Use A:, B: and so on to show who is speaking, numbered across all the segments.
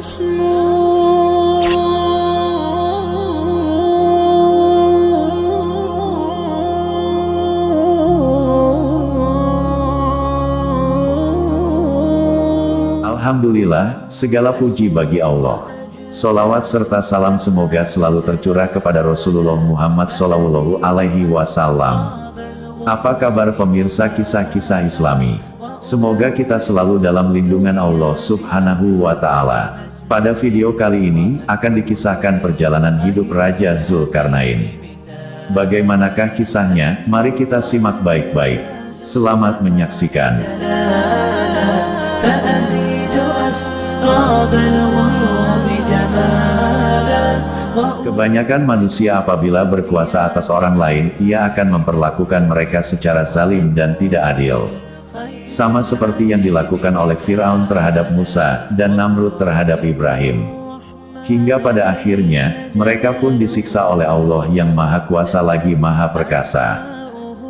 A: Alhamdulillah, segala puji bagi Allah. Sholawat serta salam semoga selalu tercurah kepada Rasulullah Muhammad Shallallahu Alaihi Wasallam. Apa kabar pemirsa kisah-kisah Islami? Semoga kita selalu dalam lindungan Allah Subhanahu wa Ta'ala. Pada video kali ini, akan dikisahkan perjalanan hidup Raja Zulkarnain. Bagaimanakah kisahnya? Mari kita simak baik-baik. Selamat menyaksikan. Kebanyakan manusia apabila berkuasa atas orang lain, ia akan memperlakukan mereka secara zalim dan tidak adil. Sama seperti yang dilakukan oleh Firaun terhadap Musa, dan Namrud terhadap Ibrahim. Hingga pada akhirnya, mereka pun disiksa oleh Allah yang Maha Kuasa lagi Maha Perkasa.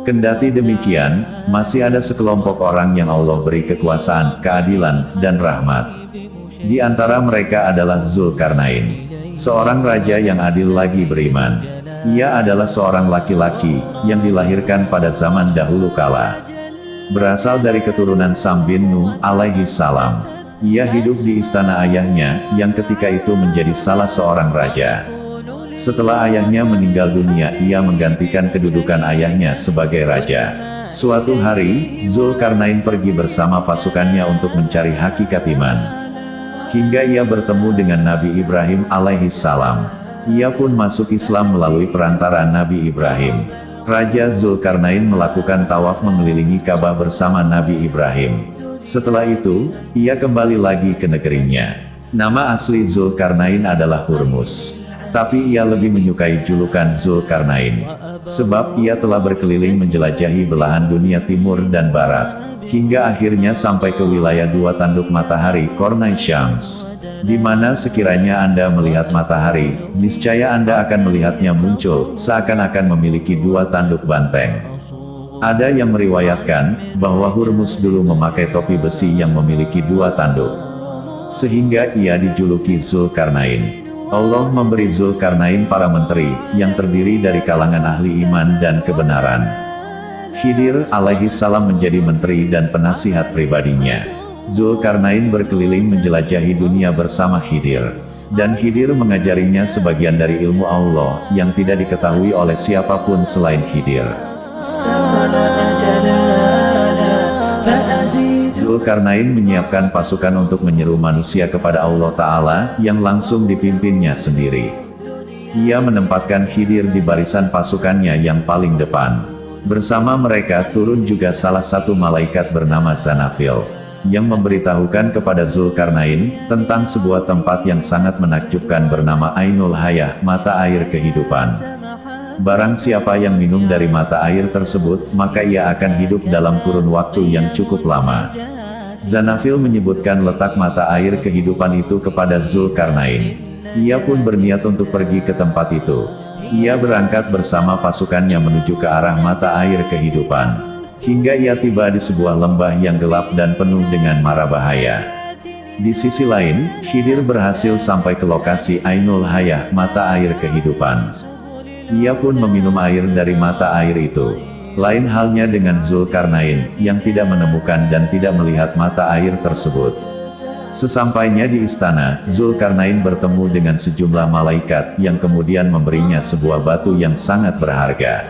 A: Kendati demikian, masih ada sekelompok orang yang Allah beri kekuasaan, keadilan, dan rahmat. Di antara mereka adalah Zulkarnain, seorang raja yang adil lagi beriman. Ia adalah seorang laki-laki, yang dilahirkan pada zaman dahulu kala. Berasal dari keturunan Sam bin Nuh, alaihi salam. Ia hidup di istana ayahnya, yang ketika itu menjadi salah seorang raja. Setelah ayahnya meninggal dunia, ia menggantikan kedudukan ayahnya sebagai raja. Suatu hari, Zulkarnain pergi bersama pasukannya untuk mencari hakikat iman. Hingga ia bertemu dengan Nabi Ibrahim alaihi salam. Ia pun masuk Islam melalui perantara Nabi Ibrahim. Raja Zulkarnain melakukan tawaf mengelilingi Ka'bah bersama Nabi Ibrahim. Setelah itu, ia kembali lagi ke negerinya. Nama asli Zulkarnain adalah Hurmuz. Tapi ia lebih menyukai julukan Zulkarnain. Sebab ia telah berkeliling menjelajahi belahan dunia timur dan barat. Hingga akhirnya sampai ke wilayah dua tanduk matahari, Qornai Syams. Di mana sekiranya Anda melihat matahari, niscaya Anda akan melihatnya muncul, seakan-akan memiliki dua tanduk banteng. Ada yang meriwayatkan, bahwa Hurmuz dulu memakai topi besi yang memiliki dua tanduk. Sehingga ia dijuluki Zulkarnain. Allah memberi Zulkarnain para menteri, yang terdiri dari kalangan ahli iman dan kebenaran. Khidir alaihi salam menjadi menteri dan penasihat pribadinya. Zulkarnain berkeliling menjelajahi dunia bersama Khidir. Dan Khidir mengajarinya sebagian dari ilmu Allah, yang tidak diketahui oleh siapapun selain Khidir. Zulkarnain menyiapkan pasukan untuk menyeru manusia kepada Allah Ta'ala, yang langsung dipimpinnya sendiri. Ia menempatkan Khidir di barisan pasukannya yang paling depan. Bersama mereka turun juga salah satu malaikat bernama Zanafil, yang memberitahukan kepada Zulkarnain, tentang sebuah tempat yang sangat menakjubkan bernama Ainul Hayah, mata air kehidupan. Barang siapa yang minum dari mata air tersebut, maka ia akan hidup dalam kurun waktu yang cukup lama. Zanafil menyebutkan letak mata air kehidupan itu kepada Zulkarnain. Ia pun berniat untuk pergi ke tempat itu. Ia berangkat bersama pasukannya menuju ke arah mata air kehidupan. Hingga ia tiba di sebuah lembah yang gelap dan penuh dengan mara bahaya. Di sisi lain, Khidir berhasil sampai ke lokasi Ainul Hayah, mata air kehidupan. Ia pun meminum air dari mata air itu. Lain halnya dengan Zulkarnain, yang tidak menemukan dan tidak melihat mata air tersebut. Sesampainya di istana, Zulkarnain bertemu dengan sejumlah malaikat, yang kemudian memberinya sebuah batu yang sangat berharga.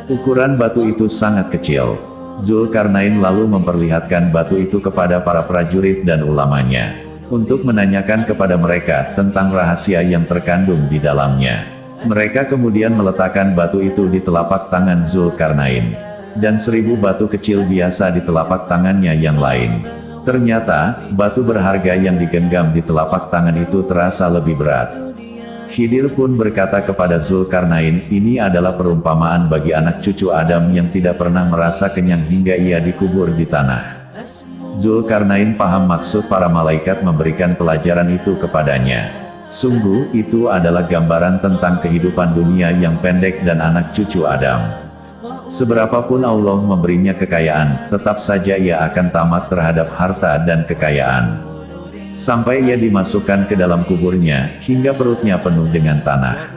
A: Ukuran batu itu sangat kecil. Zulkarnain lalu memperlihatkan batu itu kepada para prajurit dan ulamanya, untuk menanyakan kepada mereka tentang rahasia yang terkandung di dalamnya. Mereka kemudian meletakkan batu itu di telapak tangan Zulkarnain. Dan 1000 batu kecil biasa di telapak tangannya yang lain. Ternyata, batu berharga yang digenggam di telapak tangan itu terasa lebih berat. Khidir pun berkata kepada Zulkarnain, ini adalah perumpamaan bagi anak cucu Adam yang tidak pernah merasa kenyang hingga ia dikubur di tanah. Zulkarnain paham maksud para malaikat memberikan pelajaran itu kepadanya. Sungguh, itu adalah gambaran tentang kehidupan dunia yang pendek dan anak cucu Adam. Seberapapun Allah memberinya kekayaan, tetap saja ia akan tamat terhadap harta dan kekayaan. sampai ia dimasukkan ke dalam kuburnya, hingga perutnya penuh dengan tanah.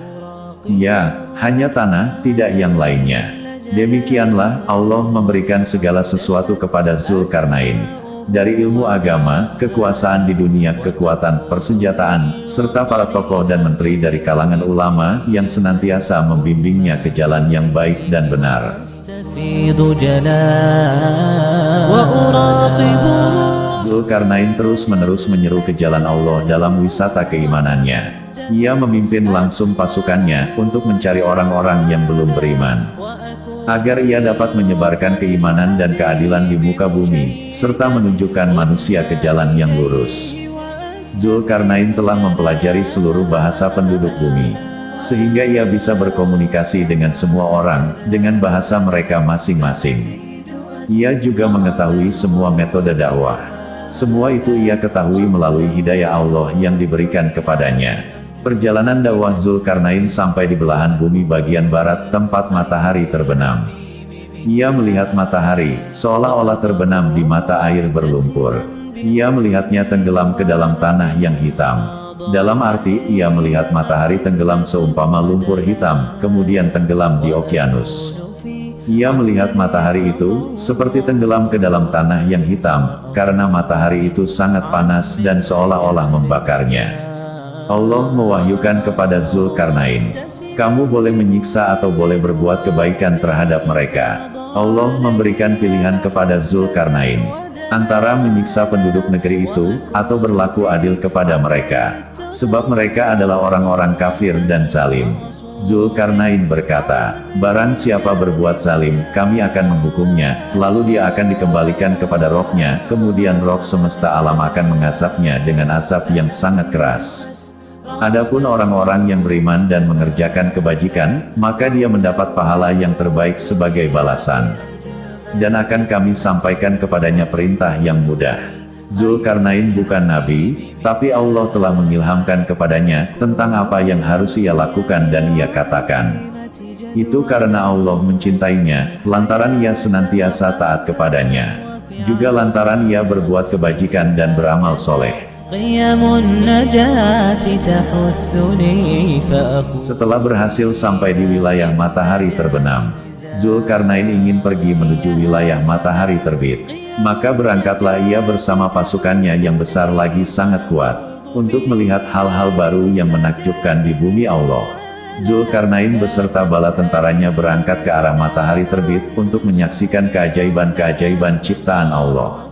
A: Ya, hanya tanah, tidak yang lainnya. Demikianlah, Allah memberikan segala sesuatu kepada Zulkarnain. Dari ilmu agama, kekuasaan di dunia, kekuatan, persenjataan, serta para tokoh dan menteri dari kalangan ulama, yang senantiasa membimbingnya ke jalan yang baik dan benar. Zulkarnain terus-menerus menyeru ke jalan Allah dalam wisata keimanannya. Ia memimpin langsung pasukannya, untuk mencari orang-orang yang belum beriman, agar ia dapat menyebarkan keimanan dan keadilan di muka bumi, serta menunjukkan manusia ke jalan yang lurus. Zulkarnain telah mempelajari seluruh bahasa penduduk bumi, sehingga ia bisa berkomunikasi dengan semua orang, dengan bahasa mereka masing-masing. Ia juga mengetahui semua metode dakwah. Semua itu ia ketahui melalui hidayah Allah yang diberikan kepadanya. Perjalanan dakwah Zulkarnain sampai di belahan bumi bagian barat, tempat matahari terbenam. Ia melihat matahari, seolah-olah terbenam di mata air berlumpur. Ia melihatnya tenggelam ke dalam tanah yang hitam. Dalam arti, ia melihat matahari tenggelam seumpama lumpur hitam, kemudian tenggelam di okeanus. Ia melihat matahari itu, seperti tenggelam ke dalam tanah yang hitam, karena matahari itu sangat panas dan seolah-olah membakarnya. Allah mewahyukan kepada Zulkarnain, kamu boleh menyiksa atau boleh berbuat kebaikan terhadap mereka. Allah memberikan pilihan kepada Zulkarnain, antara menyiksa penduduk negeri itu, atau berlaku adil kepada mereka. Sebab mereka adalah orang-orang kafir dan zalim. Zulkarnain berkata, barang siapa berbuat zalim, kami akan menghukumnya, lalu dia akan dikembalikan kepada rohnya, kemudian roh semesta alam akan mengazabnya dengan azab yang sangat keras. Adapun orang-orang yang beriman dan mengerjakan kebajikan, maka dia mendapat pahala yang terbaik sebagai balasan. Dan akan kami sampaikan kepadanya perintah yang mudah. Zulkarnain bukan nabi, tapi Allah telah mengilhamkan kepadanya tentang apa yang harus ia lakukan dan ia katakan. Itu karena Allah mencintainya, lantaran ia senantiasa taat kepadanya. Juga lantaran ia berbuat kebajikan dan beramal soleh. Setelah berhasil sampai di wilayah matahari terbenam, Zulkarnain ingin pergi menuju wilayah matahari terbit. Maka berangkatlah ia bersama pasukannya yang besar lagi sangat kuat, untuk melihat hal-hal baru yang menakjubkan di bumi Allah. Zulkarnain beserta bala tentaranya berangkat ke arah matahari terbit, untuk menyaksikan keajaiban-keajaiban ciptaan Allah.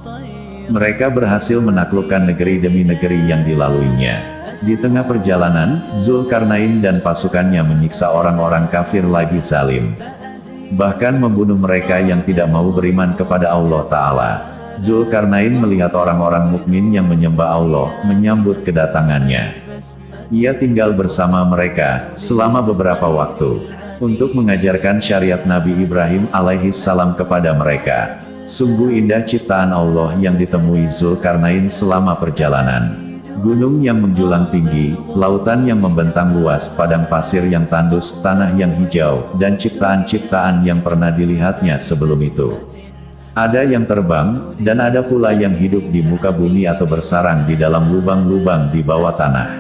A: Mereka berhasil menaklukkan negeri demi negeri yang dilaluinya. Di tengah perjalanan, Zulkarnain dan pasukannya menyiksa orang-orang kafir lagi zalim. Bahkan membunuh mereka yang tidak mau beriman kepada Allah Ta'ala. Zulkarnain melihat orang-orang mukmin yang menyembah Allah, menyambut kedatangannya. Ia tinggal bersama mereka, selama beberapa waktu, untuk mengajarkan syariat Nabi Ibrahim alaihissalam kepada mereka. Sungguh indah ciptaan Allah yang ditemui Zulkarnain selama perjalanan. Gunung yang menjulang tinggi, lautan yang membentang luas, padang pasir yang tandus, tanah yang hijau, dan ciptaan-ciptaan yang pernah dilihatnya sebelum itu. Ada yang terbang, dan ada pula yang hidup di muka bumi atau bersarang di dalam lubang-lubang di bawah tanah.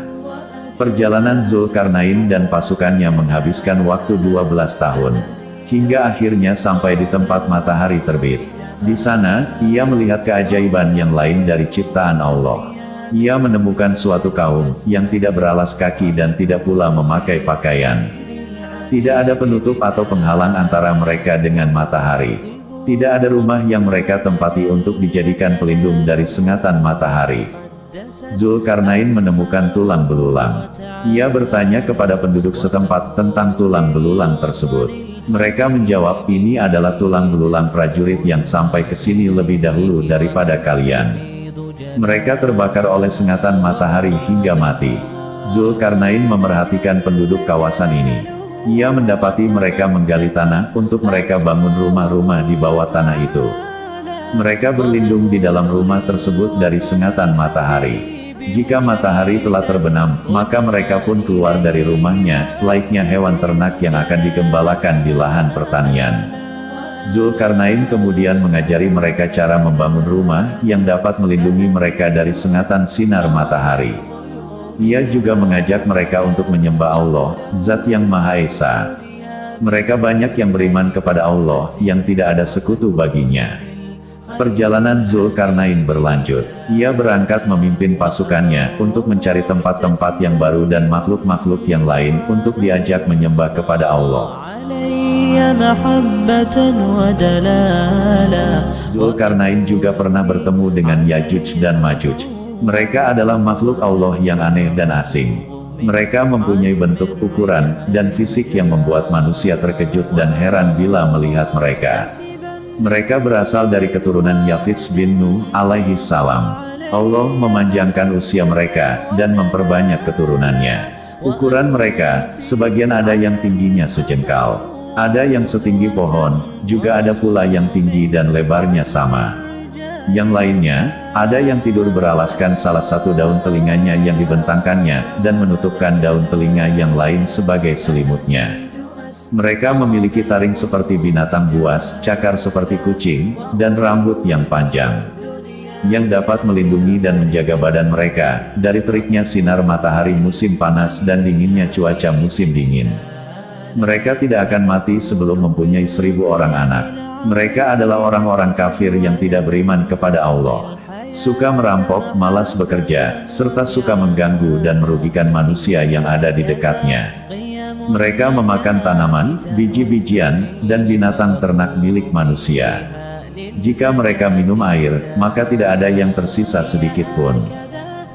A: Perjalanan Zulkarnain dan pasukannya menghabiskan waktu 12 tahun, hingga akhirnya sampai di tempat matahari terbit. Di sana, ia melihat keajaiban yang lain dari ciptaan Allah. Ia menemukan suatu kaum, yang tidak beralas kaki dan tidak pula memakai pakaian. Tidak ada penutup atau penghalang antara mereka dengan matahari. Tidak ada rumah yang mereka tempati untuk dijadikan pelindung dari sengatan matahari. Zulkarnain menemukan tulang belulang. Ia bertanya kepada penduduk setempat tentang tulang belulang tersebut. Mereka menjawab, ini adalah tulang belulang prajurit yang sampai ke sini lebih dahulu daripada kalian. Mereka terbakar oleh sengatan matahari hingga mati. Zulkarnain memerhatikan penduduk kawasan ini. Ia mendapati mereka menggali tanah untuk mereka bangun rumah-rumah di bawah tanah itu. Mereka berlindung di dalam rumah tersebut dari sengatan matahari. Jika matahari telah terbenam, maka mereka pun keluar dari rumahnya, layaknya hewan ternak yang akan digembalakan di lahan pertanian. Zulkarnain kemudian mengajari mereka cara membangun rumah yang dapat melindungi mereka dari sengatan sinar matahari. Ia juga mengajak mereka untuk menyembah Allah, Zat yang Maha Esa. Mereka banyak yang beriman kepada Allah, yang tidak ada sekutu baginya. Perjalanan Zulkarnain berlanjut. Ia berangkat memimpin pasukannya untuk mencari tempat-tempat yang baru dan makhluk-makhluk yang lain untuk diajak menyembah kepada Allah. Zulkarnain juga pernah bertemu dengan Yajuj dan Majuj. Mereka adalah makhluk Allah yang aneh dan asing. Mereka mempunyai bentuk, ukuran, dan fisik yang membuat manusia terkejut dan heran bila melihat mereka. Mereka berasal dari keturunan Yafits bin Nuh alaihi salam. Allah memanjangkan usia mereka dan memperbanyak keturunannya. Ukuran mereka, sebagian ada yang tingginya sejengkal. Ada yang setinggi pohon, juga ada pula yang tinggi dan lebarnya sama. Yang lainnya, ada yang tidur beralaskan salah satu daun telinganya yang dibentangkannya, dan menutupkan daun telinga yang lain sebagai selimutnya. Mereka memiliki taring seperti binatang buas, cakar seperti kucing, dan rambut yang panjang, yang dapat melindungi dan menjaga badan mereka, dari teriknya sinar matahari musim panas dan dinginnya cuaca musim dingin. Mereka tidak akan mati sebelum mempunyai 1000 orang anak. Mereka adalah orang-orang kafir yang tidak beriman kepada Allah. Suka merampok, malas bekerja, serta suka mengganggu dan merugikan manusia yang ada di dekatnya. Mereka memakan tanaman, biji-bijian, dan binatang ternak milik manusia. Jika mereka minum air, maka tidak ada yang tersisa sedikit pun.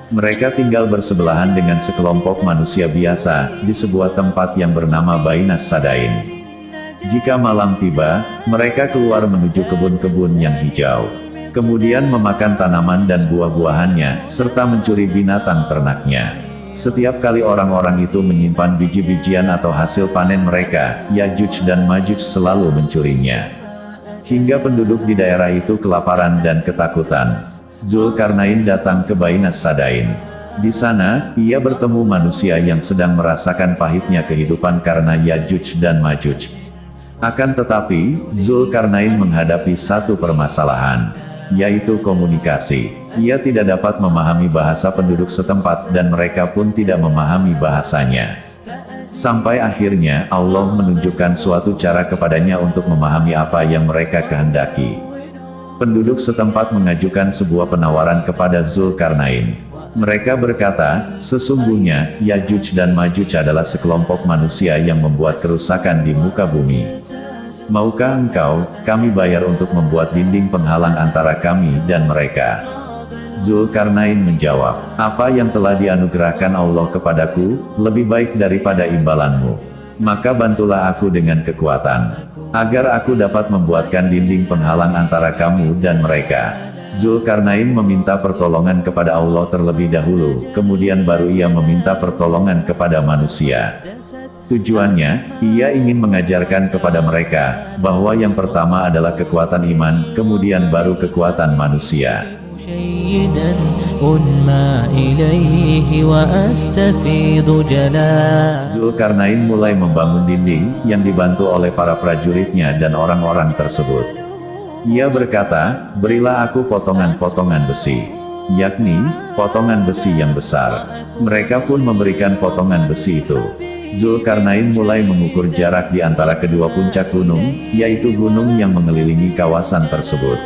A: Mereka tinggal bersebelahan dengan sekelompok manusia biasa, di sebuah tempat yang bernama Bainas Sadain. Jika malam tiba, mereka keluar menuju kebun-kebun yang hijau. Kemudian memakan tanaman dan buah-buahannya, serta mencuri binatang ternaknya. Setiap kali orang-orang itu menyimpan biji-bijian atau hasil panen mereka, Yajuj dan Majuj selalu mencurinya. Hingga penduduk di daerah itu kelaparan dan ketakutan. Zulkarnain datang ke Bainas Sadain. Di sana, ia bertemu manusia yang sedang merasakan pahitnya kehidupan karena Yajuj dan Majuj. Akan tetapi, Zulkarnain menghadapi satu permasalahan, yaitu komunikasi. Ia tidak dapat memahami bahasa penduduk setempat dan mereka pun tidak memahami bahasanya. Sampai akhirnya Allah menunjukkan suatu cara kepadanya untuk memahami apa yang mereka kehendaki. Penduduk setempat mengajukan sebuah penawaran kepada Zulkarnain. Mereka berkata, sesungguhnya, Yajuj dan Majuj adalah sekelompok manusia yang membuat kerusakan di muka bumi. Maukah engkau, kami bayar untuk membuat dinding penghalang antara kami dan mereka? Zulkarnain menjawab, apa yang telah dianugerahkan Allah kepadaku, lebih baik daripada imbalanmu. Maka bantulah aku dengan kekuatan, agar aku dapat membuatkan dinding penghalang antara kamu dan mereka. Zulkarnain meminta pertolongan kepada Allah terlebih dahulu, kemudian baru ia meminta pertolongan kepada manusia. Tujuannya, ia ingin mengajarkan kepada mereka, bahwa yang pertama adalah kekuatan iman, kemudian baru kekuatan manusia. Zulkarnain mulai membangun dinding, yang dibantu oleh para prajuritnya dan orang-orang tersebut. Ia berkata, berilah aku potongan-potongan besi, yakni, potongan besi yang besar. Mereka pun memberikan potongan besi itu. Zulkarnain mulai mengukur jarak di antara kedua puncak gunung, yaitu gunung yang mengelilingi kawasan tersebut.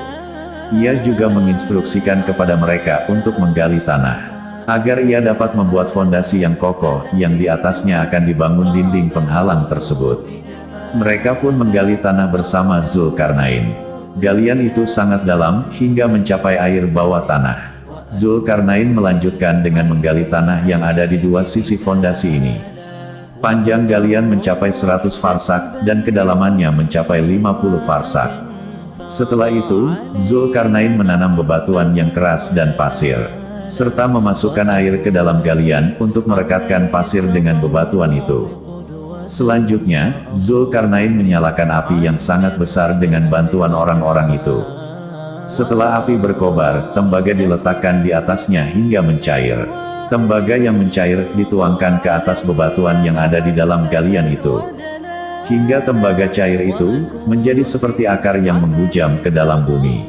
A: Ia juga menginstruksikan kepada mereka untuk menggali tanah, agar ia dapat membuat fondasi yang kokoh, yang di atasnya akan dibangun dinding penghalang tersebut. Mereka pun menggali tanah bersama Zulkarnain. Galian itu sangat dalam, hingga mencapai air bawah tanah. Zulkarnain melanjutkan dengan menggali tanah yang ada di dua sisi fondasi ini. Panjang galian mencapai 100 farsak, dan kedalamannya mencapai 50 farsak. Setelah itu, Zulkarnain menanam bebatuan yang keras dan pasir, serta memasukkan air ke dalam galian untuk merekatkan pasir dengan bebatuan itu. Selanjutnya, Zulkarnain menyalakan api yang sangat besar dengan bantuan orang-orang itu. Setelah api berkobar, tembaga diletakkan di atasnya hingga mencair. Tembaga yang mencair dituangkan ke atas bebatuan yang ada di dalam galian itu. hingga tembaga cair itu menjadi seperti akar yang menghujam ke dalam bumi.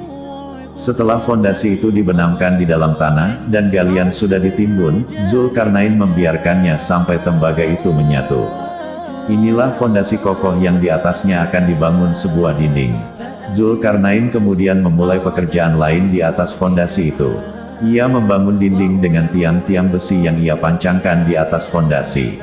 A: Setelah fondasi itu dibenamkan di dalam tanah, dan galian sudah ditimbun, Zulkarnain membiarkannya sampai tembaga itu menyatu. Inilah fondasi kokoh yang di atasnya akan dibangun sebuah dinding. Zulkarnain kemudian memulai pekerjaan lain di atas fondasi itu. Ia membangun dinding dengan tiang-tiang besi yang ia pancangkan di atas fondasi.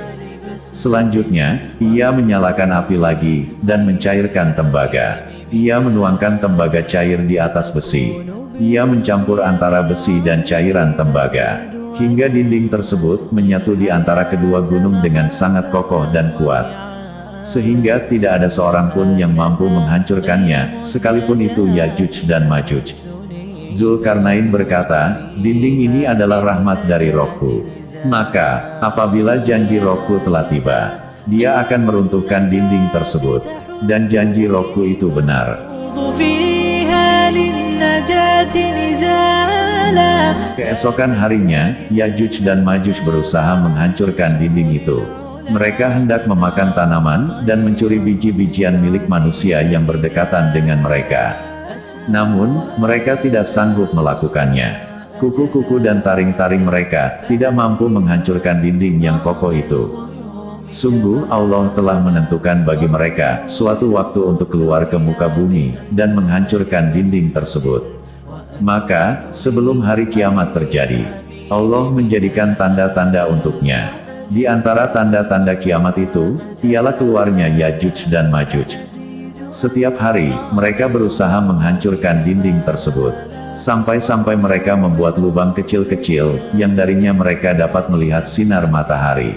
A: Selanjutnya, ia menyalakan api lagi, dan mencairkan tembaga. Ia menuangkan tembaga cair di atas besi. Ia mencampur antara besi dan cairan tembaga, hingga dinding tersebut menyatu di antara kedua gunung dengan sangat kokoh dan kuat. Sehingga tidak ada seorang pun yang mampu menghancurkannya, sekalipun itu Yajuj dan Majuj. Zulkarnain berkata, dinding ini adalah rahmat dari Rohku. Maka, apabila janji Rohku telah tiba, dia akan meruntuhkan dinding tersebut. Dan janji Rohku itu benar. Keesokan harinya, Yajuj dan Majuj berusaha menghancurkan dinding itu. Mereka hendak memakan tanaman, dan mencuri biji-bijian milik manusia yang berdekatan dengan mereka. Namun, mereka tidak sanggup melakukannya. Kuku-kuku dan taring-taring mereka tidak mampu menghancurkan dinding yang kokoh itu. Sungguh Allah telah menentukan bagi mereka suatu waktu untuk keluar ke muka bumi, dan menghancurkan dinding tersebut. Maka, sebelum hari kiamat terjadi, Allah menjadikan tanda-tanda untuknya. Di antara tanda-tanda kiamat itu, ialah keluarnya Yajuj dan Majuj. Setiap hari, mereka berusaha menghancurkan dinding tersebut. Sampai-sampai mereka membuat lubang kecil-kecil, yang darinya mereka dapat melihat sinar matahari.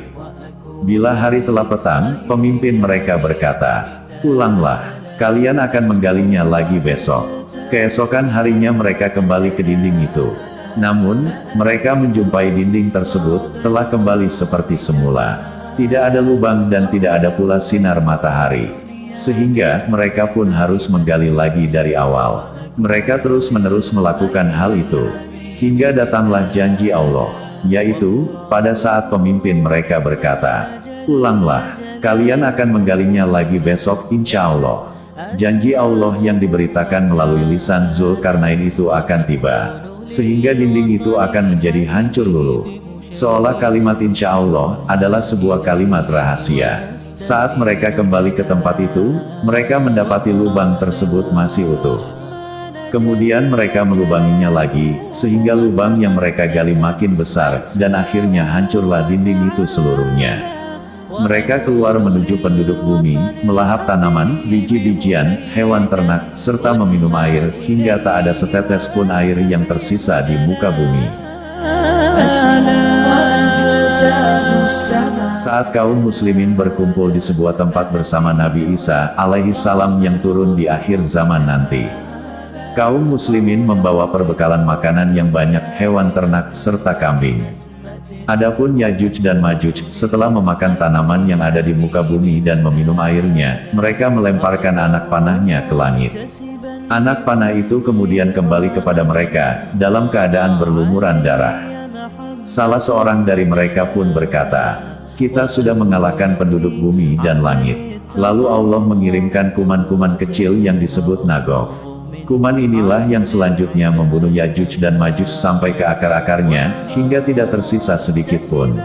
A: Bila hari telah petang, pemimpin mereka berkata, "Pulanglah, kalian akan menggalinya lagi besok." Keesokan harinya mereka kembali ke dinding itu. Namun, mereka menjumpai dinding tersebut telah kembali seperti semula. Tidak ada lubang dan tidak ada pula sinar matahari. Sehingga, mereka pun harus menggali lagi dari awal. Mereka terus-menerus melakukan hal itu. Hingga datanglah janji Allah, yaitu, pada saat pemimpin mereka berkata, "Pulanglah, kalian akan menggalinya lagi besok insya Allah." Janji Allah yang diberitakan melalui lisan Zulkarnain itu akan tiba. Sehingga dinding itu akan menjadi hancur luluh. Seolah kalimat insya Allah adalah sebuah kalimat rahasia. Saat mereka kembali ke tempat itu, mereka mendapati lubang tersebut masih utuh. Kemudian mereka melubanginya lagi, sehingga lubang yang mereka gali makin besar, dan akhirnya hancurlah dinding itu seluruhnya. Mereka keluar menuju penduduk bumi, melahap tanaman, biji-bijian, hewan ternak, serta meminum air, hingga tak ada setetes pun air yang tersisa di muka bumi. Saat kaum muslimin berkumpul di sebuah tempat bersama Nabi Isa alaihi salam yang turun di akhir zaman nanti, kaum muslimin membawa perbekalan makanan yang banyak, hewan ternak, serta kambing. Adapun Yajuj dan Majuj, setelah memakan tanaman yang ada di muka bumi dan meminum airnya, mereka melemparkan anak panahnya ke langit. Anak panah itu kemudian kembali kepada mereka, dalam keadaan berlumuran darah. Salah seorang dari mereka pun berkata, "Kita sudah mengalahkan penduduk bumi dan langit." Lalu Allah mengirimkan kuman-kuman kecil yang disebut Nagof. Kuman inilah yang selanjutnya membunuh Yajuj dan Majuj sampai ke akar-akarnya, hingga tidak tersisa sedikit pun.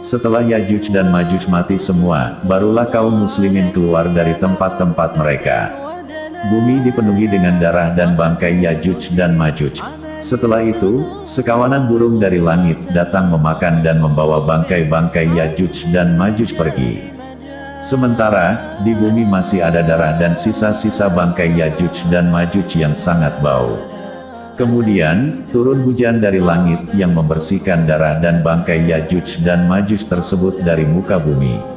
A: Setelah Yajuj dan Majuj mati semua, barulah kaum muslimin keluar dari tempat-tempat mereka. Bumi dipenuhi dengan darah dan bangkai Yajuj dan Majuj. Setelah itu, sekawanan burung dari langit datang memakan dan membawa bangkai-bangkai Yajuj dan Majuj pergi. Sementara, di bumi masih ada darah dan sisa-sisa bangkai Yajuj dan Majuj yang sangat bau. Kemudian, turun hujan dari langit yang membersihkan darah dan bangkai Yajuj dan Majuj tersebut dari muka bumi.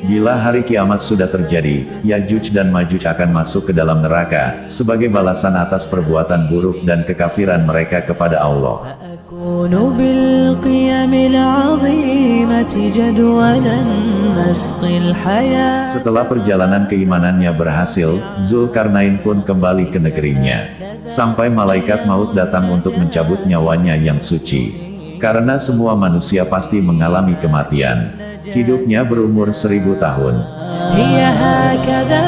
A: Bila hari kiamat sudah terjadi, Yajuj dan Majuj akan masuk ke dalam neraka, sebagai balasan atas perbuatan buruk dan kekafiran mereka kepada Allah. Setelah perjalanan keimanannya berhasil, Zulkarnain pun kembali ke negerinya. Sampai malaikat maut datang untuk mencabut nyawanya yang suci. Karena semua manusia pasti mengalami kematian. Hidupnya berumur 1000 tahun.
B: هي هكذا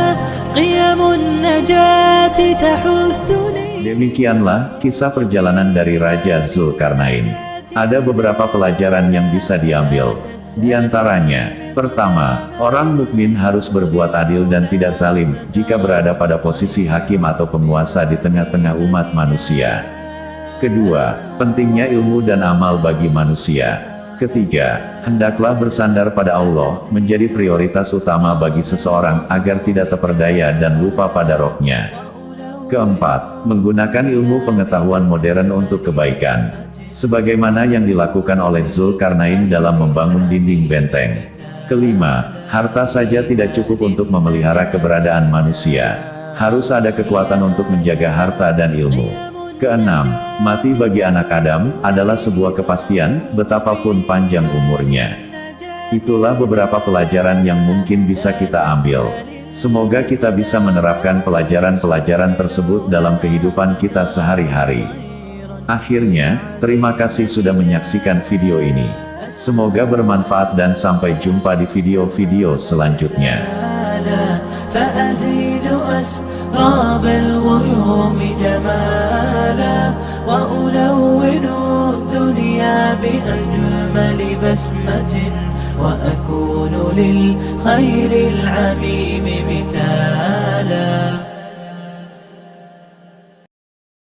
B: قيم النجاة تحثني.
A: Demikianlah kisah perjalanan dari Raja Zulkarnain. Ada beberapa pelajaran yang bisa diambil. Di antaranya, pertama, orang mukmin harus berbuat adil dan tidak zalim jika berada pada posisi hakim atau penguasa di tengah-tengah umat manusia. Kedua, pentingnya ilmu dan amal bagi manusia. Ketiga, hendaklah bersandar pada Allah menjadi prioritas utama bagi seseorang agar tidak terperdaya dan lupa pada rohnya. Keempat, menggunakan ilmu pengetahuan modern untuk kebaikan. Sebagaimana yang dilakukan oleh Zulkarnain dalam membangun dinding benteng. Kelima, harta saja tidak cukup untuk memelihara keberadaan manusia. Harus ada kekuatan untuk menjaga harta dan ilmu. Keenam, mati bagi anak Adam adalah sebuah kepastian, betapapun panjang umurnya. Itulah beberapa pelajaran yang mungkin bisa kita ambil. Semoga kita bisa menerapkan pelajaran-pelajaran tersebut dalam kehidupan kita sehari-hari. Akhirnya, terima kasih sudah menyaksikan video ini. Semoga bermanfaat dan sampai jumpa di video-video selanjutnya.
B: راب الغيوم جمالا وألون الدنيا بأجمل بسمة وأكون للخير العميم مثالا.